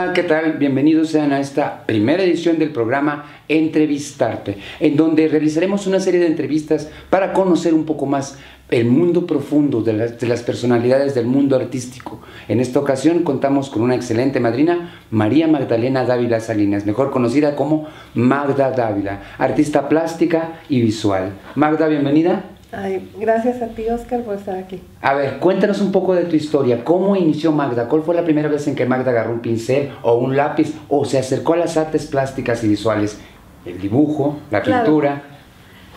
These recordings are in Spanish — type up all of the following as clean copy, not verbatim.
Hola, ¿qué tal? Bienvenidos sean a esta primera edición del programa Entrevistarte, en donde realizaremos una serie de entrevistas para conocer un poco más el mundo profundo de las personalidades del mundo artístico. En esta ocasión contamos con una excelente madrina, María Magdalena Dávila Salinas, mejor conocida como Magda Dávila, artista plástica y visual. Magda, bienvenida. Ay, gracias a ti, Oscar, por estar aquí. A ver, cuéntanos un poco de tu historia. ¿Cómo inició Magda? ¿Cuál fue la primera vez en que Magda agarró un pincel o un lápiz o se acercó a las artes plásticas y visuales? El dibujo, la pintura.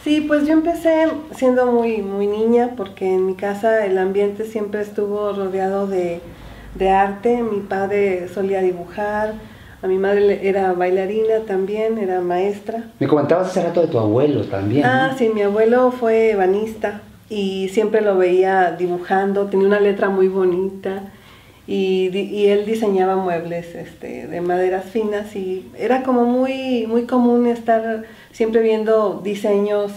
Sí, pues yo empecé siendo muy niña, porque en mi casa el ambiente siempre estuvo rodeado de arte. Mi padre solía dibujar, a mi madre era bailarina también, era maestra. Me comentabas hace rato de tu abuelo también, ¿no? Sí, mi abuelo fue ebanista y siempre lo veía dibujando, tenía una letra muy bonita y él diseñaba muebles de maderas finas y era como muy común estar siempre viendo diseños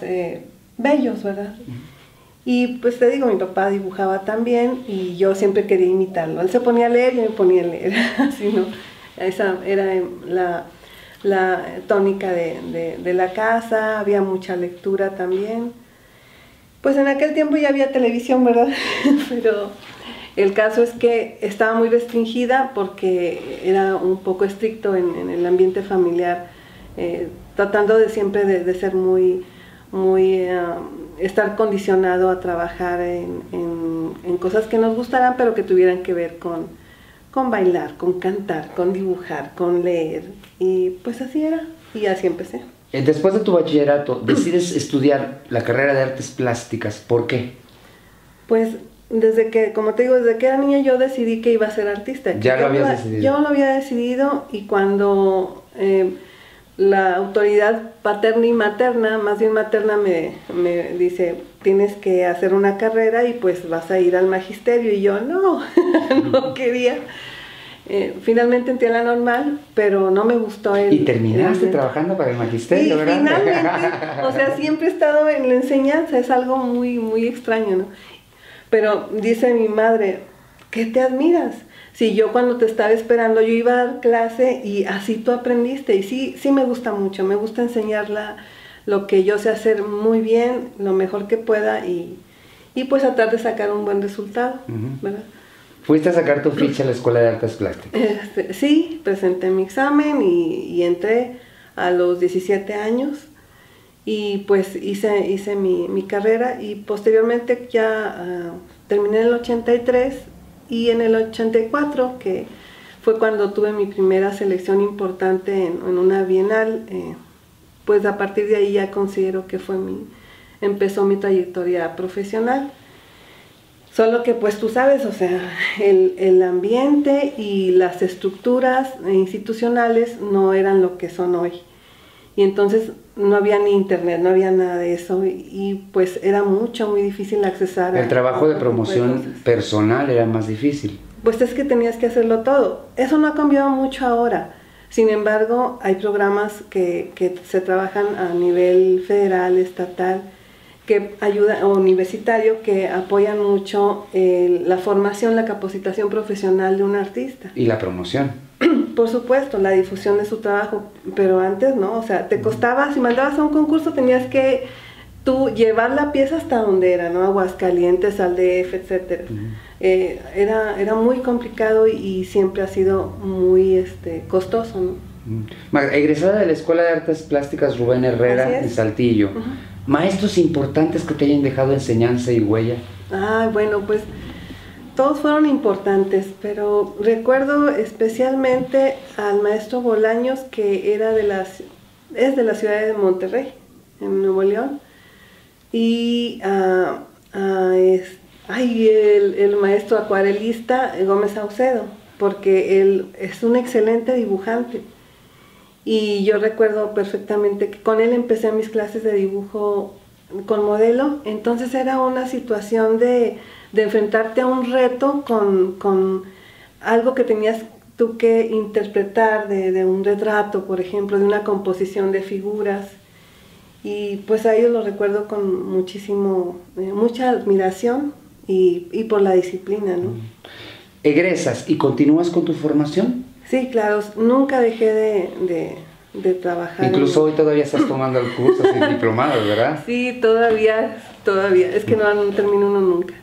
bellos, ¿verdad? Y pues te digo, mi papá dibujaba también y yo siempre quería imitarlo. Él se ponía a leer y yo me ponía a leer, así, ¿no? Esa era la tónica de la casa, había mucha lectura también. Pues en aquel tiempo ya había televisión, ¿verdad? Pero el caso es que estaba muy restringida porque era un poco estricto en el ambiente familiar, tratando de siempre de ser estar condicionado a trabajar en cosas que nos gustaran, pero que tuvieran que ver con bailar, con cantar, con dibujar, con leer, y pues así era, y así empecé. Después de tu bachillerato, decides estudiar la carrera de artes plásticas. ¿Por qué? Pues desde que, como te digo, desde que era niña yo decidí que iba a ser artista. ¿Ya lo habías decidido? Yo lo había decidido, y cuando la autoridad paterna y materna, más bien materna, me dice, tienes que hacer una carrera y pues vas a ir al magisterio, y yo no, no quería. Finalmente entré a la normal, pero no me gustó Y terminaste trabajando para el magisterio, ¿verdad? Finalmente, o sea, siempre he estado en la enseñanza, es algo muy extraño, ¿no? Pero dice mi madre, ¿qué te admiras? Si yo cuando te estaba esperando, yo iba a dar clase y así tú aprendiste, y sí me gusta mucho, me gusta enseñarla lo que yo sé hacer muy bien, lo mejor que pueda, y pues tratar de sacar un buen resultado, ¿verdad? ¿Fuiste a sacar tu ficha a la Escuela de Artes Plásticas? Sí, presenté mi examen y entré a los 17 años y pues hice mi carrera, y posteriormente ya terminé en el 83, y en el 84, que fue cuando tuve mi primera selección importante en una bienal, pues a partir de ahí ya considero que empezó mi trayectoria profesional. Solo que pues tú sabes, o sea, el ambiente y las estructuras institucionales no eran lo que son hoy. Y entonces no había ni internet, no había nada de eso, y pues era muy difícil accesar. El trabajo de promoción personal era más difícil. Pues es que tenías que hacerlo todo. Eso no ha cambiado mucho ahora. Sin embargo, hay programas que se trabajan a nivel federal, estatal, que ayudan, o universitario, que apoyan mucho la formación, la capacitación profesional de un artista. Y la promoción. Por supuesto, la difusión de su trabajo, pero antes no, o sea, te costaba, si mandabas a un concurso tenías que tú llevar la pieza hasta donde era, ¿no? Aguascalientes, al DF, etc. Era muy complicado y siempre ha sido muy costoso, ¿no? Egresada de la Escuela de Artes Plásticas Rubén Herrera en Saltillo. ¿Maestros importantes que te hayan dejado enseñanza y huella? Bueno, pues todos fueron importantes, pero recuerdo especialmente al maestro Bolaños, que es de la ciudad de Monterrey, en Nuevo León, y el maestro acuarelista Gómez Saucedo, porque él es un excelente dibujante. Y yo recuerdo perfectamente que con él empecé mis clases de dibujo con modelo. Entonces era una situación de enfrentarte a un reto con algo que tenías tú que interpretar de un retrato, por ejemplo, de una composición de figuras. Y pues a ellos lo recuerdo con mucha admiración y por la disciplina, ¿no? ¿Egresas y continúas con tu formación? Sí, claro, nunca dejé de trabajar. Incluso hoy todavía estás tomando el curso, sin diplomado, ¿verdad? Sí, todavía, es que no termino uno nunca.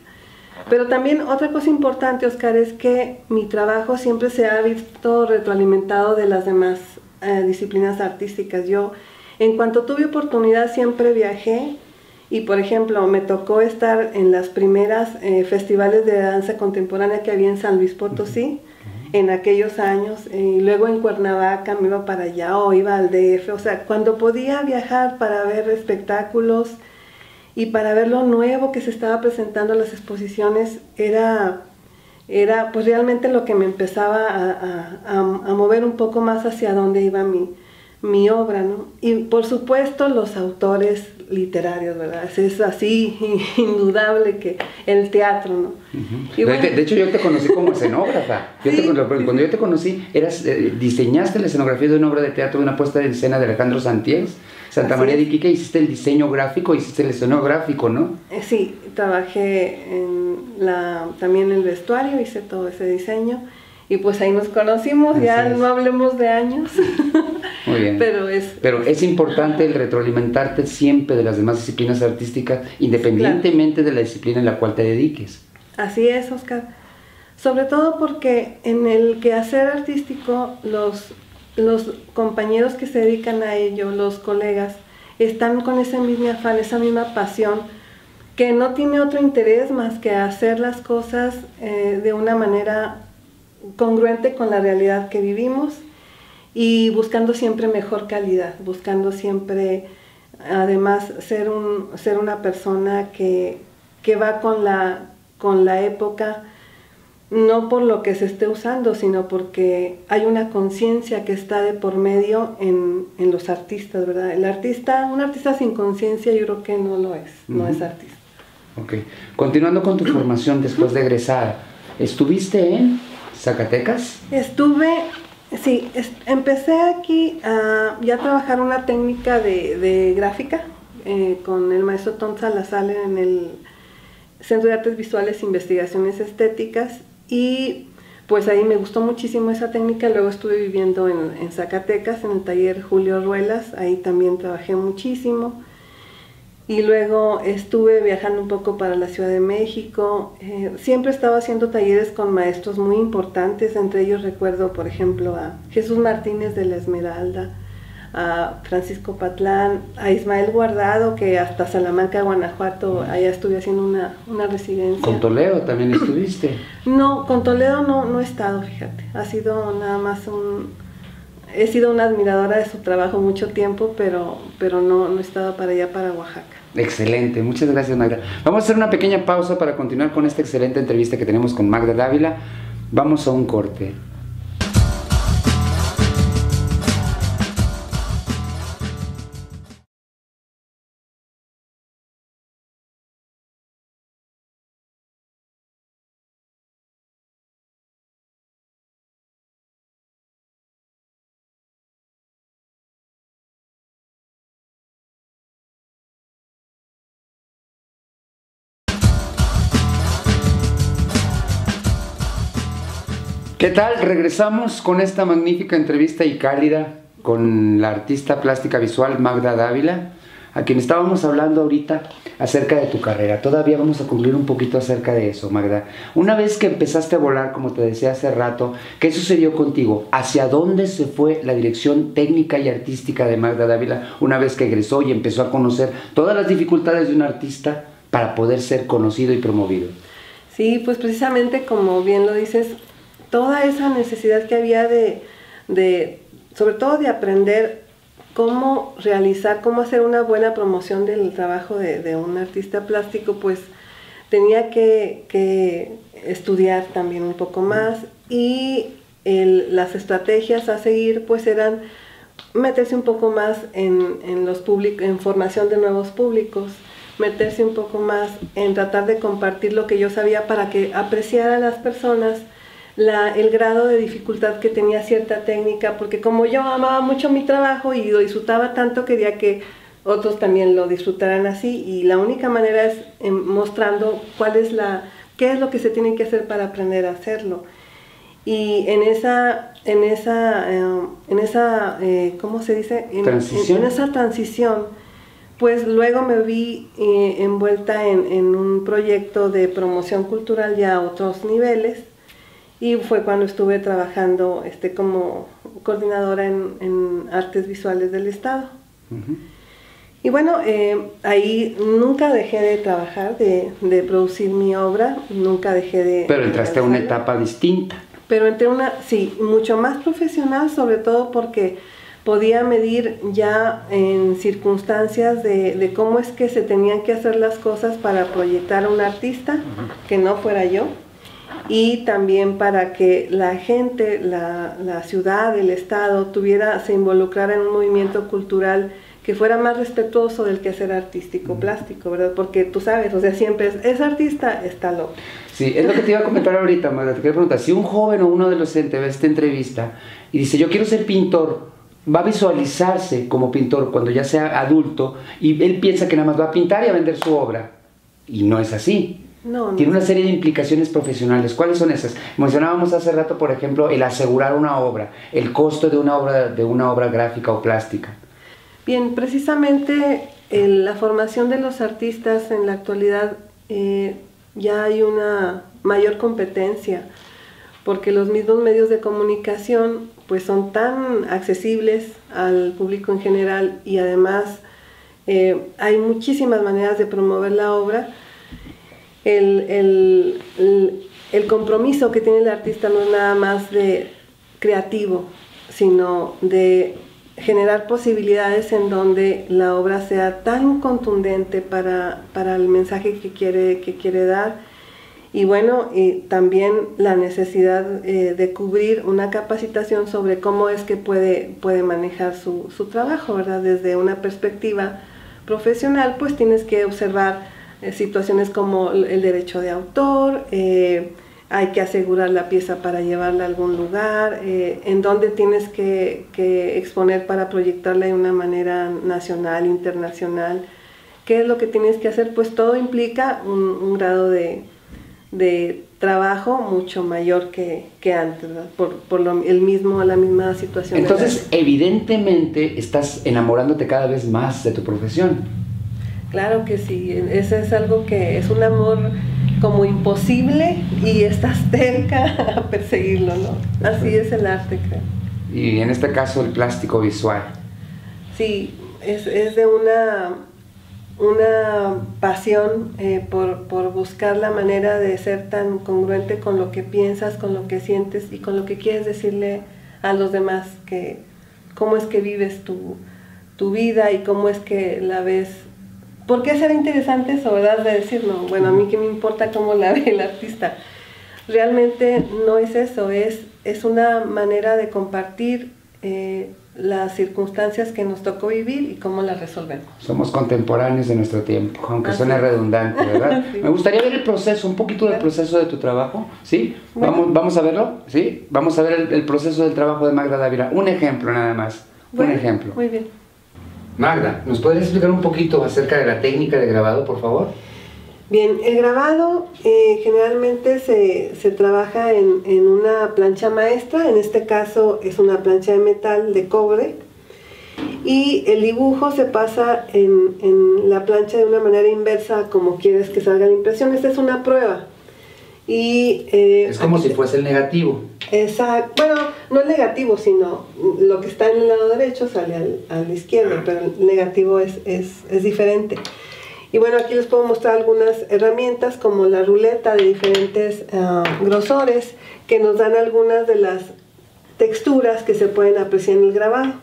Pero también otra cosa importante, Oscar, es que mi trabajo siempre se ha visto retroalimentado de las demás disciplinas artísticas. Yo, en cuanto tuve oportunidad, siempre viajé y, por ejemplo, me tocó estar en las primeras festivales de danza contemporánea que había en San Luis Potosí, en aquellos años, y luego en Cuernavaca me iba para allá o iba al DF, o sea, cuando podía viajar para ver espectáculos y para ver lo nuevo que se estaba presentando en las exposiciones, era pues realmente lo que me empezaba a mover un poco más hacia dónde iba mi obra, ¿no? Y por supuesto los autores literarios, ¿verdad? Es así indudable que el teatro, ¿no? Y bueno, de hecho yo te conocí como escenógrafa. Sí, Cuando yo te conocí, diseñaste la escenografía de una obra de teatro, de una puesta en escena de Alejandro Santiés, Santa María de Iquique, hiciste el diseño gráfico, hiciste el escenográfico, ¿no? Sí, trabajé también en el vestuario, hice todo ese diseño. Y pues ahí nos conocimos, ya no hablemos de años. Muy bien. Pero es importante el retroalimentarte siempre de las demás disciplinas artísticas, independientemente de la disciplina en la cual te dediques. Así es, Oscar. Sobre todo porque en el quehacer artístico, los compañeros que se dedican a ello, los colegas, están con ese mismo afán, esa misma pasión, que no tiene otro interés más que hacer las cosas de una manera congruente con la realidad que vivimos y buscando siempre mejor calidad, buscando siempre además ser una persona que va con la época, no por lo que se esté usando, sino porque hay una conciencia que está de por medio en los artistas, ¿verdad? Un artista sin conciencia yo creo que no lo es, no es artista. Ok, continuando con tu formación después de egresar, ¿estuviste en Zacatecas? Empecé aquí a ya trabajar una técnica de gráfica con el maestro Tom Salazar en el Centro de Artes Visuales e Investigaciones Estéticas, y pues ahí me gustó muchísimo esa técnica. Luego estuve viviendo en Zacatecas, en el taller Julio Ruelas, ahí también trabajé muchísimo. Y luego estuve viajando un poco para la Ciudad de México. Siempre estaba haciendo talleres con maestros muy importantes, entre ellos recuerdo, por ejemplo, a Jesús Martínez de la Esmeralda, a Francisco Patlán, a Ismael Guardado, que hasta Salamanca, Guanajuato, allá estuve haciendo una residencia. ¿Con Toledo también estuviste? No, con Toledo no he estado, fíjate. Ha sido nada más he sido una admiradora de su trabajo mucho tiempo, pero no he estado para allá, para Oaxaca. Excelente, muchas gracias, Magda. Vamos a hacer una pequeña pausa para continuar con esta excelente entrevista que tenemos con Magda Dávila. Vamos a un corte. ¿Qué tal? Regresamos con esta magnífica entrevista y cálida con la artista plástica visual Magda Dávila, a quien estábamos hablando ahorita acerca de tu carrera. Todavía vamos a concluir un poquito acerca de eso, Magda. Una vez que empezaste a volar, como te decía hace rato, ¿qué sucedió contigo? ¿Hacia dónde se fue la dirección técnica y artística de Magda Dávila una vez que egresó y empezó a conocer todas las dificultades de un artista para poder ser conocido y promovido? Sí, pues precisamente como bien lo dices, toda esa necesidad que había sobre todo de aprender cómo realizar, cómo hacer una buena promoción del trabajo de un artista plástico, pues tenía que estudiar también un poco más, y las estrategias a seguir pues eran meterse un poco más en formación de nuevos públicos, meterse un poco más en tratar de compartir lo que yo sabía para que apreciaran las personas el grado de dificultad que tenía cierta técnica, porque como yo amaba mucho mi trabajo y lo disfrutaba tanto, quería que otros también lo disfrutaran así, y la única manera es mostrando qué es lo que se tiene que hacer para aprender a hacerlo. Y ¿cómo se dice? ¿Transición? En esa transición, pues luego me vi envuelta en un proyecto de promoción cultural ya a otros niveles, y fue cuando estuve trabajando como coordinadora en artes visuales del Estado. Uh-huh. Y bueno, ahí nunca dejé de trabajar, de producir mi obra, nunca dejé de... Pero entraste a una etapa distinta. Pero entré sí, mucho más profesional, sobre todo porque podía medir ya en circunstancias de cómo es que se tenían que hacer las cosas para proyectar a un artista, que no fuera yo, y también para que la gente, la ciudad, el Estado, se involucrara en un movimiento cultural que fuera más respetuoso del quehacer artístico plástico, ¿verdad? Porque tú sabes, o sea, siempre es artista, está loco. Sí, es lo que te iba a comentar ahorita, Magda. Te quería preguntar, si un joven o un adolescente ve esta entrevista y dice, yo quiero ser pintor, va a visualizarse como pintor cuando ya sea adulto, y él piensa que nada más va a pintar y a vender su obra, y no es así. No. Tiene una serie de implicaciones profesionales. ¿Cuáles son esas? Mencionábamos hace rato, por ejemplo, el asegurar una obra, el costo de una obra gráfica o plástica. Bien, precisamente la formación de los artistas en la actualidad ya hay una mayor competencia, porque los mismos medios de comunicación pues son tan accesibles al público en general, y además hay muchísimas maneras de promover la obra. El compromiso que tiene el artista no es nada más de creativo, sino de generar posibilidades en donde la obra sea tan contundente para el mensaje que quiere dar. Y bueno, también la necesidad de cubrir una capacitación sobre cómo es que puede manejar su trabajo, ¿verdad? Desde una perspectiva profesional, pues tienes que observar situaciones como el derecho de autor, hay que asegurar la pieza para llevarla a algún lugar, en dónde tienes que exponer para proyectarla de una manera nacional, internacional, qué es lo que tienes que hacer. Pues todo implica un grado de trabajo mucho mayor que antes, ¿verdad? Por la misma situación. Entonces, evidentemente, estás enamorándote cada vez más de tu profesión. Claro que sí, ese es algo que es un amor como imposible, y estás terca a perseguirlo, ¿no? Así es el arte, creo. Y en este caso el plástico visual. Sí, es de una pasión por buscar la manera de ser tan congruente con lo que piensas, con lo que sientes y con lo que quieres decirle a los demás, que cómo es que vives tu vida y cómo es que la ves. ¿Por qué será interesante eso, verdad? De decir, no, bueno, a mí qué me importa cómo la ve el artista. Realmente no es eso, es una manera de compartir las circunstancias que nos tocó vivir y cómo las resolvemos. Somos contemporáneos de nuestro tiempo, aunque suene redundante, ¿verdad? Sí. Me gustaría ver el proceso, un poquito del proceso de tu trabajo, ¿sí? Bueno. ¿Vamos a verlo? ¿Sí? Vamos a ver el proceso del trabajo de Magda Dávila. Un ejemplo nada más, bueno, un ejemplo. Muy bien. Magda, ¿nos podrías explicar un poquito acerca de la técnica de grabado, por favor? Bien, el grabado generalmente se trabaja en una plancha maestra, en este caso es una plancha de metal de cobre, y el dibujo se pasa en la plancha de una manera inversa como quieres que salga la impresión. Esta es una prueba. Y, es como si fuese el negativo. Exacto. Bueno, no el negativo, sino lo que está en el lado derecho sale al izquierdo, pero el negativo es diferente. Y bueno, aquí les puedo mostrar algunas herramientas como la ruleta de diferentes grosores, que nos dan algunas de las texturas que se pueden apreciar en el grabado.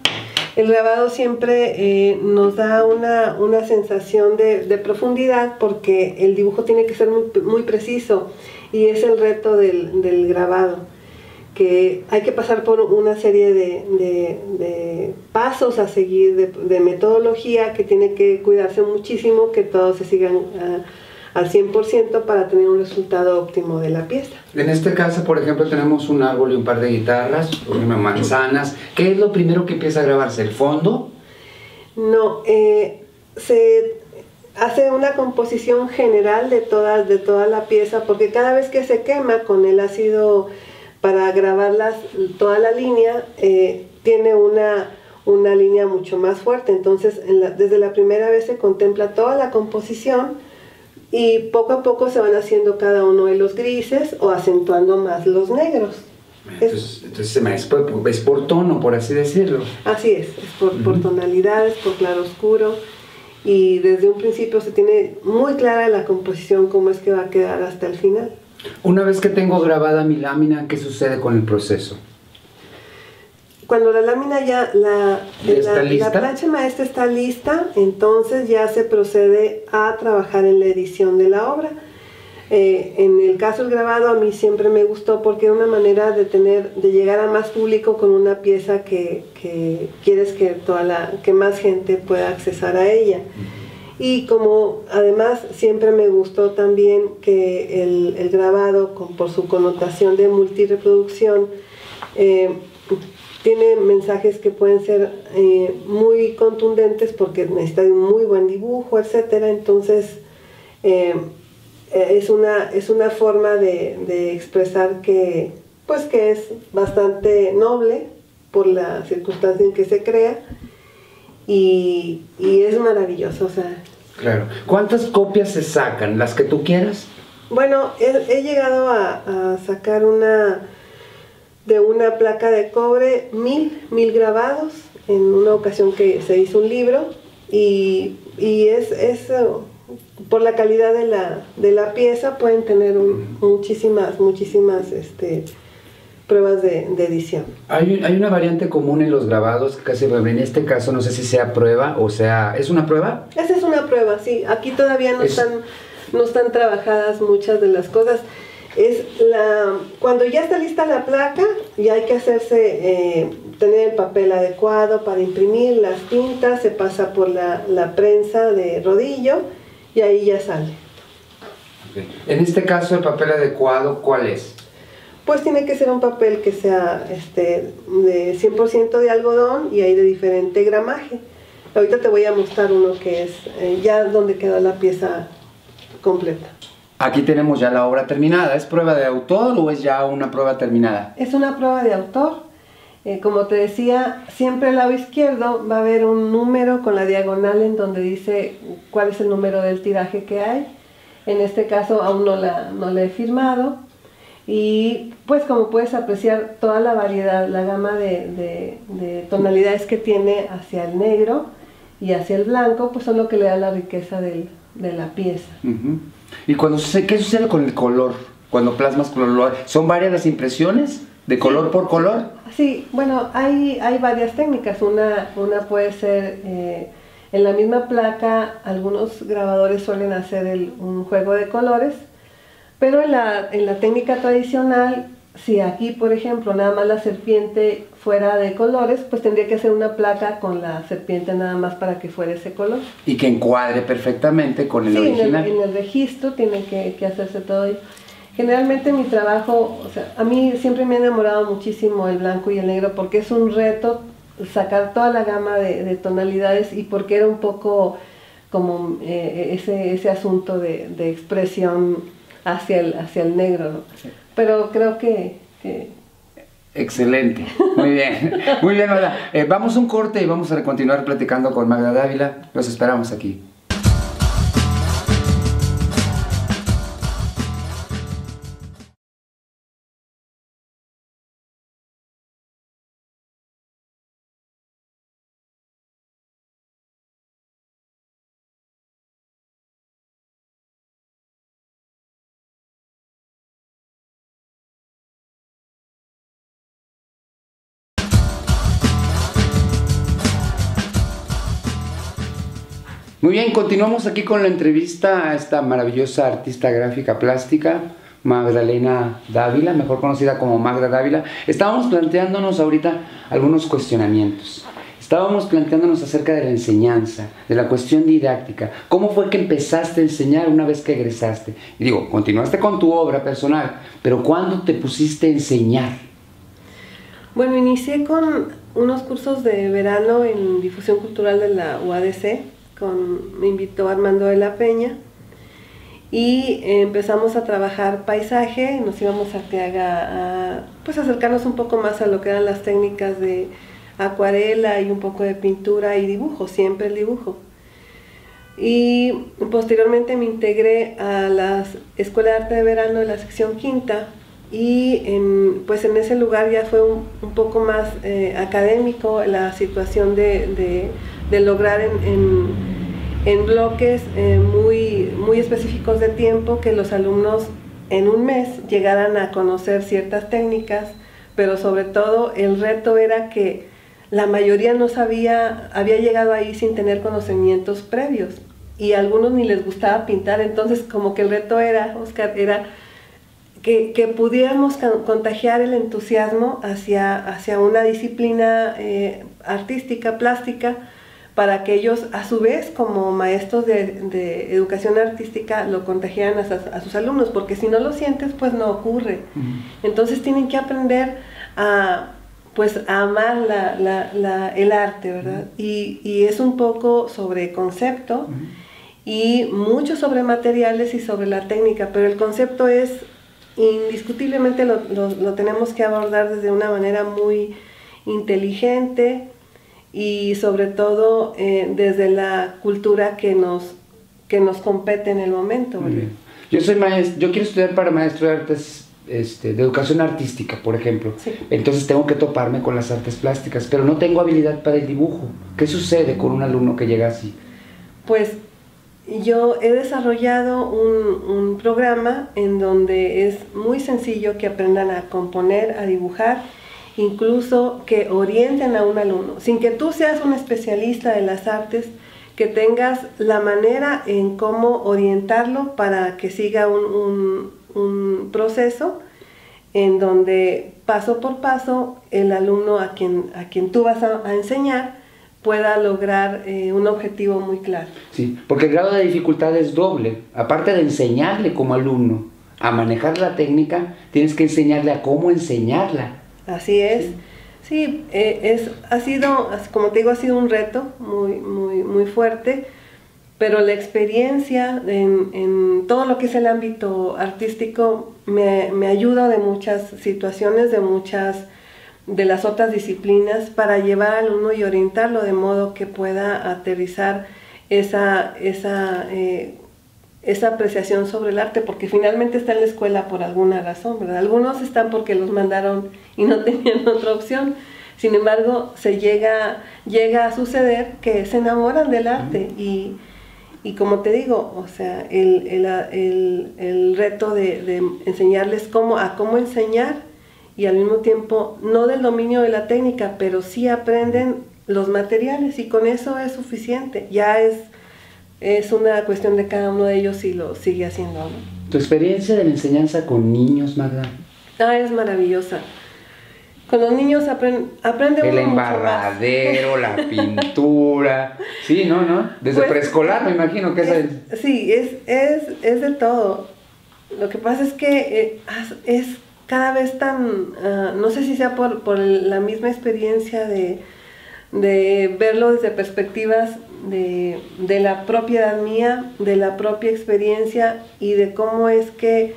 El grabado siempre nos da una sensación de profundidad, porque el dibujo tiene que ser muy preciso, y es el reto del grabado, que hay que pasar por una serie de pasos a seguir, de metodología, que tiene que cuidarse muchísimo, que todos se sigan al 100% para tener un resultado óptimo de la pieza. En este caso, por ejemplo, tenemos un árbol y un par de guitarras, unas manzanas. ¿Qué es lo primero que empieza a grabarse? ¿El fondo? No, se hace una composición general de toda la pieza, porque cada vez que se quema con el ácido para grabarlas, toda la línea, tiene una línea mucho más fuerte. Entonces, desde la primera vez se contempla toda la composición y poco a poco se van haciendo cada uno de los grises o acentuando más los negros. Entonces es por tono, por así decirlo. Así es por tonalidades, por claroscuro, y desde un principio se tiene muy clara la composición, cómo es que va a quedar hasta el final. Una vez que tengo grabada mi lámina, ¿qué sucede con el proceso? Cuando la lámina la plancha maestra está lista, entonces ya se procede a trabajar en la edición de la obra. En el caso del grabado, a mí siempre me gustó porque era una manera de llegar a más público con una pieza que quieres que más gente pueda accesar a ella. Y como además siempre me gustó también que el grabado, por su connotación de multireproducción, tiene mensajes que pueden ser muy contundentes porque necesita de un muy buen dibujo, etcétera. Entonces es una forma de expresar que es bastante noble por la circunstancia en que se crea, y es maravilloso, o sea. Claro. ¿Cuántas copias se sacan? ¿Las que tú quieras? Bueno, he llegado a sacar de una placa de cobre 1000 grabados en una ocasión que se hizo un libro, y es por la calidad de la pieza pueden tener muchísimas pruebas de edición. Hay una variante común en los grabados, casi en este caso no sé si sea prueba o sea, ¿es una prueba? Esa es una prueba, sí. Aquí todavía no están trabajadas muchas de las cosas. Cuando ya está lista la placa, ya hay que tener el papel adecuado para imprimir las tintas, se pasa por la prensa de rodillo y ahí ya sale. Okay. En este caso, el papel adecuado, ¿cuál es? Pues tiene que ser un papel que sea de 100% de algodón y hay de diferente gramaje. Ahorita te voy a mostrar uno que es ya donde quedó la pieza completa. Aquí tenemos ya la obra terminada. ¿Es prueba de autor o es ya una prueba terminada? Es una prueba de autor. Como te decía, siempre al lado izquierdo va a haber un número con la diagonal en donde dice cuál es el número del tiraje que hay. En este caso aún no la he firmado. Y pues como puedes apreciar toda la variedad, la gama de tonalidades que tiene hacia el negro y hacia el blanco, pues son lo que le da la riqueza de la pieza. ¿Y qué sucede con el color? Cuando plasmas color, ¿son varias las impresiones de color por color? Sí, bueno, hay varias técnicas. Una puede ser en la misma placa. Algunos grabadores suelen hacer un juego de colores. Pero en la técnica tradicional, si aquí, por ejemplo, nada más la serpiente fuera de colores, pues tendría que hacer una placa con la serpiente nada más para que fuera ese color. Y que encuadre perfectamente con el original. Sí, en el registro tiene que hacerse todo ello. Generalmente mi trabajo, o sea, a mí siempre me ha enamorado muchísimo el blanco y el negro porque es un reto sacar toda la gama de tonalidades, y porque era un poco como ese asunto de expresión hacia el negro, ¿no? Sí. Pero creo que Excelente, muy bien, muy bien, Magda. Vamos a un corte y vamos a continuar platicando con Magda Dávila. Los esperamos aquí. Muy bien, continuamos aquí con la entrevista a esta maravillosa artista gráfica plástica, Magdalena Dávila, mejor conocida como Magda Dávila. Estábamos planteándonos ahorita algunos cuestionamientos. Estábamos planteándonos acerca de la enseñanza, de la cuestión didáctica. ¿Cómo fue que empezaste a enseñar una vez que egresaste? Y digo, continuaste con tu obra personal, pero ¿cuándo te pusiste a enseñar? Bueno, inicié con unos cursos de verano en difusión cultural de la UADC. Me invitó Armando de la Peña, y empezamos a trabajar paisaje, nos íbamos a Arteaga a pues acercarnos un poco más a lo que eran las técnicas de acuarela y un poco de pintura y dibujo, siempre el dibujo. Y posteriormente me integré a la Escuela de Arte de Verano de la sección quinta y pues en ese lugar ya fue un poco más académico la situación de lograr en bloques muy específicos de tiempo que los alumnos en un mes llegaran a conocer ciertas técnicas, pero sobre todo el reto era que la mayoría no sabía, había llegado ahí sin tener conocimientos previos y a algunos ni les gustaba pintar, entonces como que el reto era, Oscar, era que pudiéramos contagiar el entusiasmo hacia una disciplina artística, plástica, para que ellos a su vez como maestros de educación artística lo contagiaran a sus alumnos, porque si no lo sientes pues no ocurre. Entonces tienen que aprender a amar el arte, ¿verdad? Y es un poco sobre concepto y mucho sobre materiales y sobre la técnica, pero el concepto es indiscutiblemente lo tenemos que abordar desde una manera muy inteligente y sobre todo desde la cultura que nos compete en el momento. Yo soy maestro, yo quiero estudiar para maestro de artes de educación artística, por ejemplo. Sí. Entonces tengo que toparme con las artes plásticas, pero no tengo habilidad para el dibujo. ¿Qué sucede con un alumno que llega así? Pues yo he desarrollado un programa en donde es muy sencillo que aprendan a componer, a dibujar, incluso que orienten a un alumno, sin que tú seas un especialista de las artes, que tengas la manera en cómo orientarlo para que siga un proceso en donde paso por paso el alumno a quien tú vas a enseñar pueda lograr un objetivo muy claro. Sí, porque el grado de dificultad es doble. Aparte de enseñarle como alumno a manejar la técnica, tienes que enseñarle a cómo enseñarla. Así es. Sí, ha sido, como te digo, ha sido un reto muy fuerte, pero la experiencia en todo lo que es el ámbito artístico me ayuda de muchas situaciones, de las otras disciplinas para llevar al alumno y orientarlo de modo que pueda aterrizar esa apreciación sobre el arte, porque finalmente está en la escuela por alguna razón, ¿verdad? Algunos están porque los mandaron y no tenían otra opción. Sin embargo, llega a suceder que se enamoran del arte y como te digo, o sea, el reto de enseñarles cómo enseñar y al mismo tiempo no del dominio de la técnica, pero sí aprenden los materiales y con eso es suficiente. Ya es una cuestión de cada uno de ellos si lo sigue haciendo, ¿no? ¿Tu experiencia de la enseñanza con niños, Magda? Es maravillosa. Con los niños aprende el uno embarradero, la pintura, sí, ¿no? Desde pues, preescolar me imagino que sí, es de todo. Lo que pasa es que es cada vez tan, no sé si sea por la misma experiencia de verlo desde perspectivas de la propia edad mía, de la propia experiencia y de cómo es que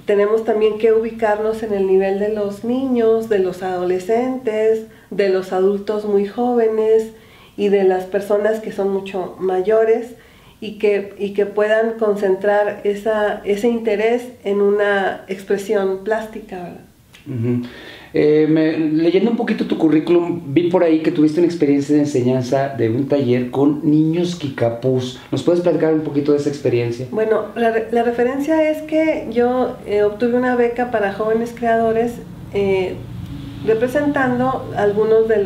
tenemos también que ubicarnos en el nivel de los niños, de los adolescentes, de los adultos muy jóvenes y de las personas que son mucho mayores y que puedan concentrar ese interés en una expresión plástica, ¿verdad? Leyendo un poquito tu currículum, vi por ahí que tuviste una experiencia de enseñanza de un taller con niños kikapús. ¿Nos puedes platicar un poquito de esa experiencia? Bueno, la referencia es que yo obtuve una beca para jóvenes creadores representando algunos de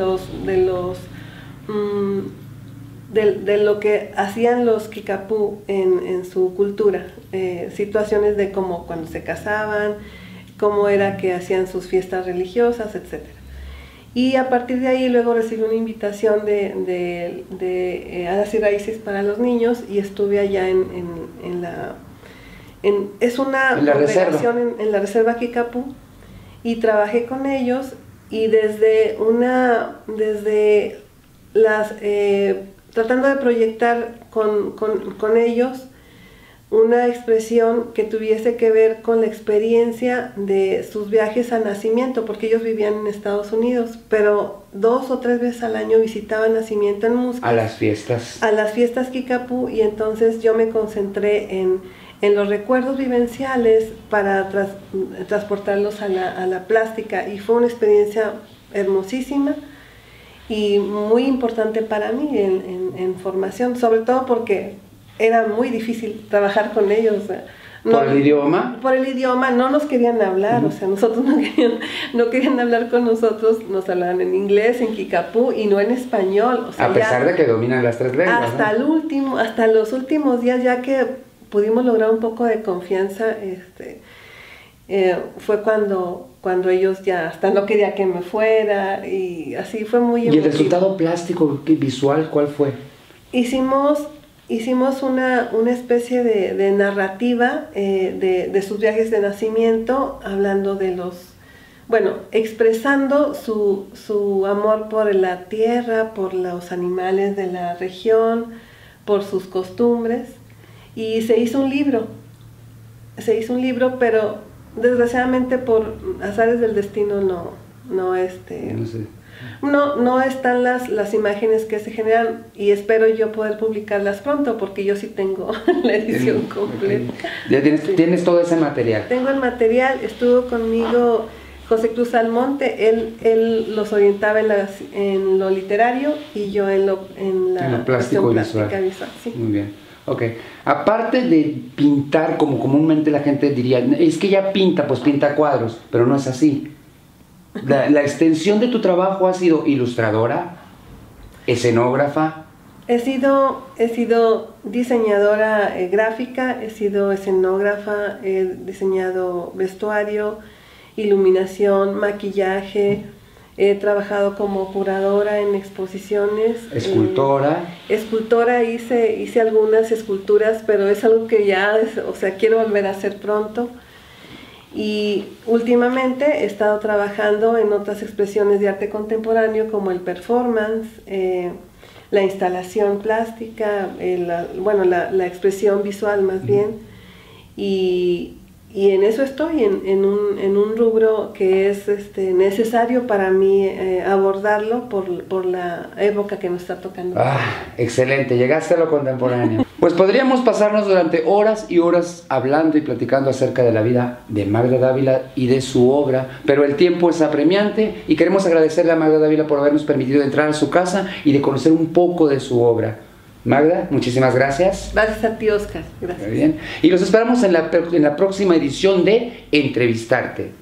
lo que hacían los kikapú en su cultura, situaciones de cómo cuando se casaban, cómo era que hacían sus fiestas religiosas, etc. Y a partir de ahí luego recibí una invitación de Hadas y Raíces para los niños y estuve allá en la congregación en la reserva Kikapú y trabajé con ellos y tratando de proyectar con ellos una expresión que tuviese que ver con la experiencia de sus viajes a nacimiento, porque ellos vivían en Estados Unidos, pero 2 o 3 veces al año visitaban nacimiento en Musquis. A las fiestas. A las fiestas Kickapoo, y entonces yo me concentré en los recuerdos vivenciales para transportarlos a la plástica, y fue una experiencia hermosísima y muy importante para mí en formación, sobre todo porque era muy difícil trabajar con ellos. ¿Por el idioma? Por el idioma, no nos querían hablar, o sea, nosotros no querían hablar con nosotros, nos hablaban en inglés, en Kickapoo y no en español. O sea, a pesar de que dominan las 3 lenguas. Hasta los últimos días, ya que pudimos lograr un poco de confianza, fue cuando ellos ya hasta no quería que me fuera, y así fue muy emotivo. ¿Y el resultado plástico, visual, cuál fue? Hicimos una especie de narrativa de sus viajes de nacimiento, hablando de expresando su amor por la tierra, por los animales de la región, por sus costumbres, y se hizo un libro, pero desgraciadamente por azares del destino no están las imágenes que se generan, y espero yo poder publicarlas pronto, porque yo sí tengo la edición completa. ¿Ya tienes todo ese material? Tengo el material, estuvo conmigo José Cruz Almonte, él los orientaba en lo literario y yo en lo plástico y visual. Sí. Muy bien. Ok, aparte de pintar como comúnmente la gente diría, es que ella pinta, pues pinta cuadros, pero no es así. La extensión de tu trabajo ha sido ilustradora, escenógrafa. He sido diseñadora gráfica, he sido escenógrafa, he diseñado vestuario, iluminación, maquillaje, he trabajado como curadora en exposiciones. Escultora. Escultora, hice algunas esculturas, pero es algo que quiero volver a hacer pronto. Y últimamente he estado trabajando en otras expresiones de arte contemporáneo, como el performance, la instalación plástica, la expresión visual más bien, y en eso estoy, en un rubro que es necesario para mí abordarlo por la época que nos está tocando. Excelente, llegaste a lo contemporáneo. Pues podríamos pasarnos durante horas y horas hablando y platicando acerca de la vida de Magda Dávila y de su obra, pero el tiempo es apremiante y queremos agradecerle a Magda Dávila por habernos permitido entrar a su casa y de conocer un poco de su obra. Magda, muchísimas gracias. Gracias a ti, Oscar. Gracias. Muy bien. Y los esperamos en la próxima edición de Entrevistarte.